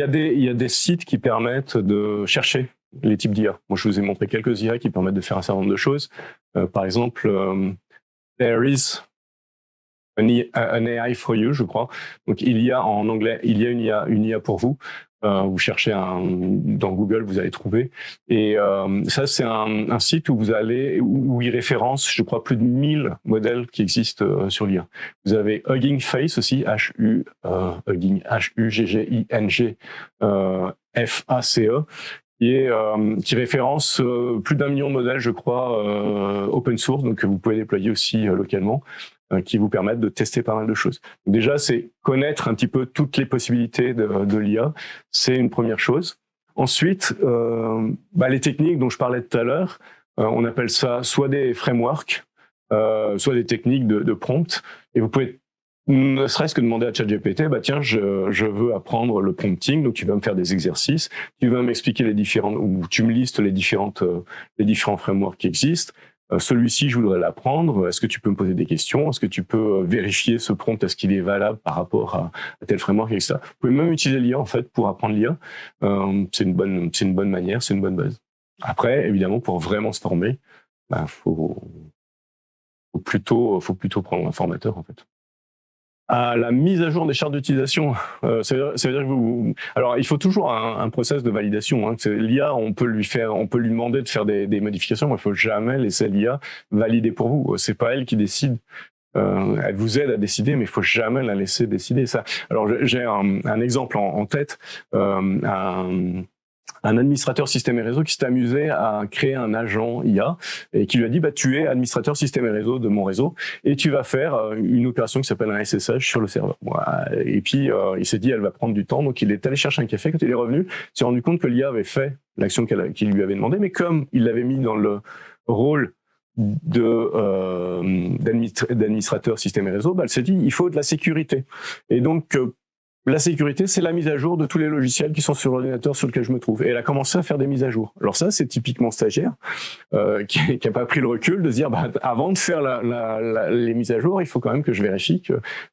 des sites qui permettent de chercher les types d'IA. Moi, je vous ai montré quelques IA qui permettent de faire un certain nombre de choses. Par exemple, There is an AI for you, je crois. Donc, en anglais, il y a une IA pour vous. Vous cherchez dans Google, vous allez trouver. Et ça, c'est un site où il référence, je crois, plus de 1000 modèles qui existent sur l'IA. Vous avez Hugging Face aussi, Hugging Face, qui référence plus d'1 million de modèles, je crois, open source, donc que vous pouvez déployer aussi localement, qui vous permettent de tester pas mal de choses. Donc déjà, c'est connaître un petit peu toutes les possibilités de l'IA, c'est une première chose. Ensuite, les techniques dont je parlais tout à l'heure, on appelle ça soit des frameworks, soit des techniques de prompt, et vous pouvez ne serait-ce que demander à ChatGPT, tiens, je veux apprendre le prompting, donc tu vas me faire des exercices, tu vas m'expliquer ou tu me listes les différents frameworks qui existent. Celui-ci, je voudrais l'apprendre. Est-ce que tu peux me poser des questions? Est-ce que tu peux vérifier ce prompt? Est-ce qu'il est valable par rapport à tel framework, etc. Vous pouvez même utiliser l'IA, en fait, pour apprendre l'IA. C'est une bonne manière, c'est une bonne base. Après, évidemment, pour vraiment se former, faut plutôt prendre un formateur, en fait. À la mise à jour des chartes d'utilisation, ça veut dire que alors il faut toujours un process de validation. L'IA, on peut lui demander de faire des modifications, mais il faut jamais laisser l'IA valider pour vous. C'est pas elle qui décide. Elle vous aide à décider, mais il faut jamais la laisser décider. Ça. Alors j'ai un exemple en tête. Un administrateur système et réseau qui s'est amusé à créer un agent IA et qui lui a dit tu es administrateur système et réseau de mon réseau et tu vas faire une opération qui s'appelle un SSH sur le serveur. Et puis il s'est dit elle va prendre du temps, donc il est allé chercher un café. Quand il est revenu, il s'est rendu compte que l'IA avait fait l'action qu'il lui avait demandé, mais comme il l'avait mis dans le rôle d'administrateur système et réseau, elle s'est dit il faut de la sécurité. Et donc la sécurité, c'est la mise à jour de tous les logiciels qui sont sur l'ordinateur sur lequel je me trouve. Et elle a commencé à faire des mises à jour. Alors ça, c'est typiquement stagiaire qui a pas pris le recul de se dire avant de faire les mises à jour, il faut quand même que je vérifie que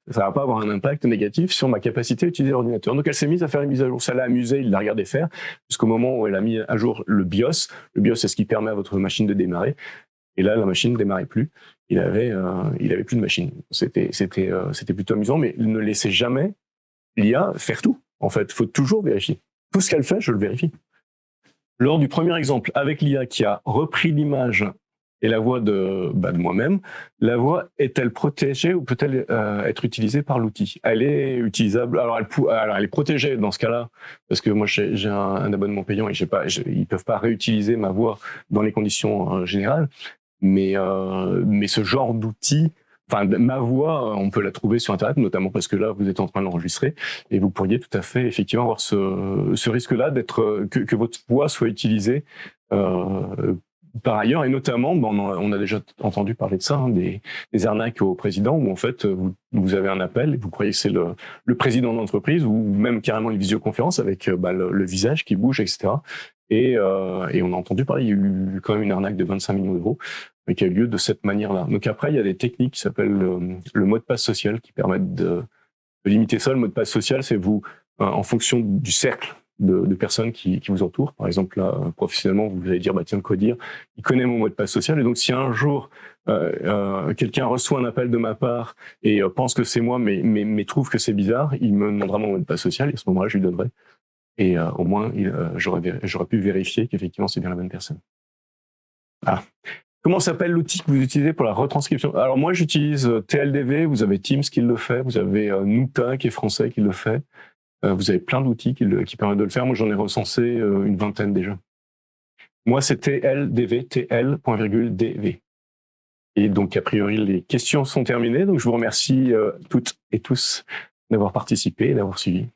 ça va pas avoir un impact négatif sur ma capacité à utiliser l'ordinateur. Donc elle s'est mise à faire les mises à jour. Ça l'a amusé, il l'a regardé faire jusqu'au moment où elle a mis à jour le BIOS. Le BIOS, c'est ce qui permet à votre machine de démarrer. Et là, la machine ne démarrait plus. Il avait plus de machine. C'était plutôt amusant, mais ne laissez jamais l'IA faire tout. En fait, il faut toujours vérifier. Tout ce qu'elle fait, je le vérifie. Lors du premier exemple avec l'IA qui a repris l'image et la voix de moi-même, la voix est-elle protégée ou peut-elle être utilisée par l'outil? Elle est utilisable. Alors elle est protégée dans ce cas-là, parce que moi j'ai un abonnement payant et ils peuvent pas réutiliser ma voix dans les conditions générales. Mais ce genre d'outil, enfin ma voix, on peut la trouver sur Internet, notamment parce que là vous êtes en train de l'enregistrer et vous pourriez tout à fait effectivement avoir ce risque-là d'être que votre voix soit utilisée par ailleurs, et notamment, on a déjà entendu parler de ça, des arnaques au président, où en fait vous avez un appel et vous croyez que c'est le président de l'entreprise, ou même carrément une visioconférence avec le visage qui bouge, etc. Et on a entendu parler, il y a eu quand même une arnaque de 25 millions d'euros, mais qui a eu lieu de cette manière-là. Donc après, il y a des techniques qui s'appellent le mot de passe social, qui permettent de limiter ça. Le mot de passe social, c'est vous, en fonction du cercle de personnes qui vous entourent. Par exemple, là, professionnellement, vous allez dire, tiens, le codir, il connaît mon mot de passe social. Et donc, si un jour, quelqu'un reçoit un appel de ma part et pense que c'est moi, mais trouve que c'est bizarre, il me demandera mon mot de passe social et à ce moment-là, je lui donnerai. Et au moins, j'aurais pu vérifier qu'effectivement, c'est bien la bonne personne. Ah. Comment s'appelle l'outil que vous utilisez pour la retranscription? Alors moi, j'utilise TLDV, vous avez Teams qui le fait, vous avez Nuta qui est français qui le fait. Vous avez plein d'outils qui permettent de le faire. Moi, j'en ai recensé une vingtaine déjà. Moi, c'est TLDV, TL.DV. Et donc, a priori, les questions sont terminées. Donc, je vous remercie toutes et tous d'avoir participé et d'avoir suivi.